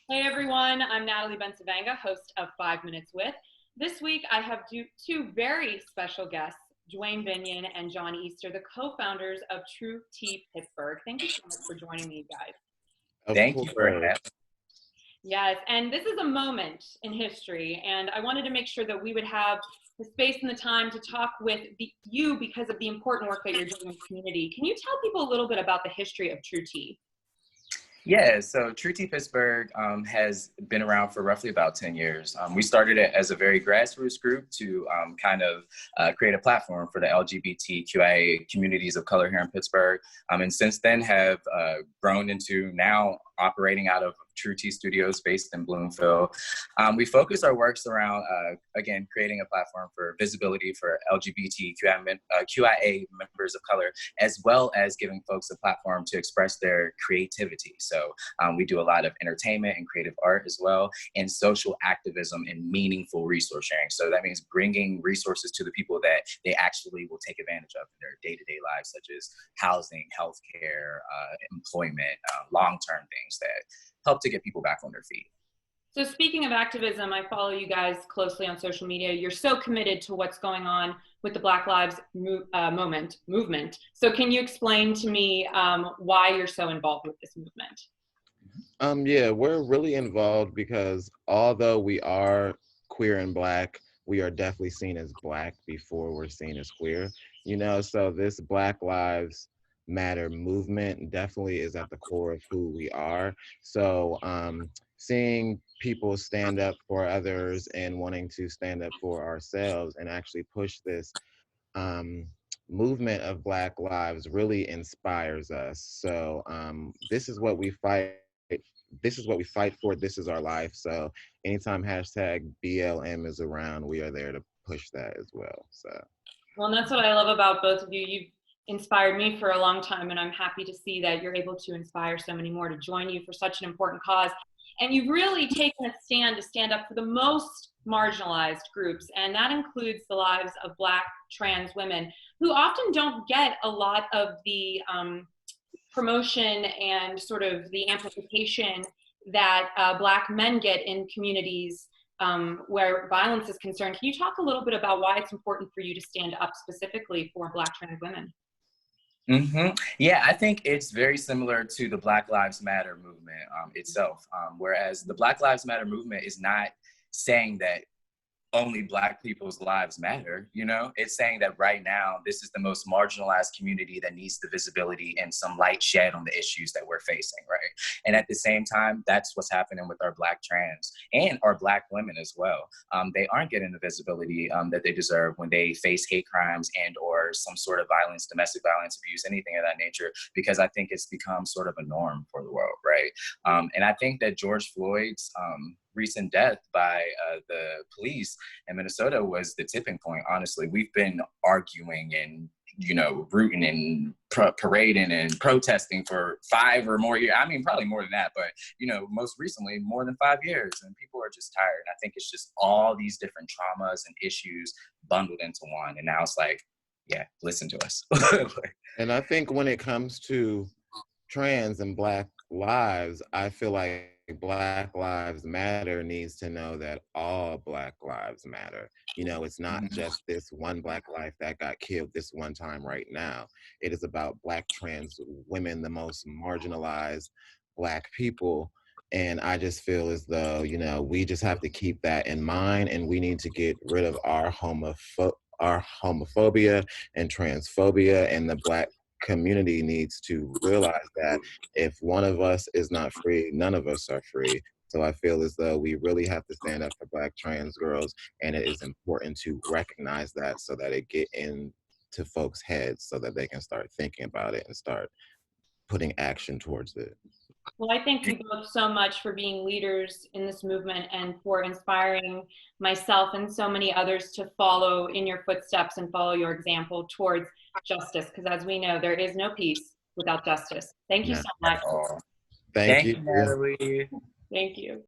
Hey everyone, I'm Natalie Bencivenga, host of 5 Minutes With. This week I have two very special guests, Duane Binion and John Easter, the co-founders of True T Pittsburgh. Thank you so much for joining me, guys. Thank you for having me. Yes, and this is a moment in history, and I wanted to make sure that we would have the space and the time to talk with you because of the important work that you're doing in the community. Can you tell people a little bit about the history of True T? Yeah, so True T Pittsburgh has been around for roughly about 10 years. We started it as a very grassroots group to create a platform for the LGBTQIA communities of color here in Pittsburgh. And since then have grown into now operating out of True T Studios based in Bloomfield. We focus our works around, again, creating a platform for visibility for LGBTQIA members of color, as well as giving folks a platform to express their creativity. So we do a lot of entertainment and creative art as well, and social activism and meaningful resource sharing. So that means bringing resources to the people that they actually will take advantage of in their day-to-day lives, such as housing, healthcare, employment, long-term things that help to get people back on their feet. So speaking of activism, I follow you guys closely on social media. You're so committed to what's going on with the Black Lives movement. So can you explain to me why you're so involved with this movement? Yeah, we're really involved because although we are queer and Black, we are definitely seen as Black before we're seen as queer. So this Black Lives Matter movement definitely is at the core of who we are. So seeing people stand up for others and wanting to stand up for ourselves and actually push this movement of Black lives really inspires us. So this is what we fight. This is what we fight for. This is our life. So anytime hashtag BLM is around, we are there to push that as well. Well, and that's what I love about both of you. You've inspired me for a long time, and I'm happy to see that you're able to inspire so many more to join you for such an important cause. And you've really taken a stand to stand up for the most marginalized groups, and that includes the lives of Black trans women who often don't get a lot of the promotion and sort of the amplification that Black men get in communities where violence is concerned. Can you talk a little bit about why it's important for you to stand up specifically for Black trans women? Yeah, I think it's very similar to the Black Lives Matter movement itself, whereas the Black Lives Matter movement is not saying that only Black people's lives matter, It's saying that right now, this is the most marginalized community that needs the visibility and some light shed on the issues that we're facing, right? And at the same time, that's what's happening with our Black trans and our Black women as well. They aren't getting the visibility that they deserve when they face hate crimes and or some sort of violence, domestic violence, abuse, anything of that nature, because I think it's become sort of a norm for the world, right? And I think that George Floyd's recent death by the police in Minnesota was the tipping point. Honestly, we've been arguing and rooting and parading and protesting for 5 or more years. I mean, probably more than that, but most recently, more than 5 years, and people are just tired. I think it's just all these different traumas and issues bundled into one, and now it's like, yeah, listen to us. And I think when it comes to trans and Black lives, I feel like Black Lives Matter needs to know that all Black lives matter. It's not just this one Black life that got killed this one time right now. It is about Black trans women, the most marginalized Black people. And I just feel as though, we just have to keep that in mind, and we need to get rid of our homophobia and transphobia, and the Black community needs to realize that if one of us is not free, none of us are free. So I feel as though we really have to stand up for Black trans girls, and it is important to recognize that so that it get into folks' heads so that they can start thinking about it and start putting action towards it. Well, I thank you both so much for being leaders in this movement and for inspiring myself and so many others to follow in your footsteps and follow your example towards justice, because as we know, there is no peace without justice. Thank you so much. Thank you, Natalie. Thank you.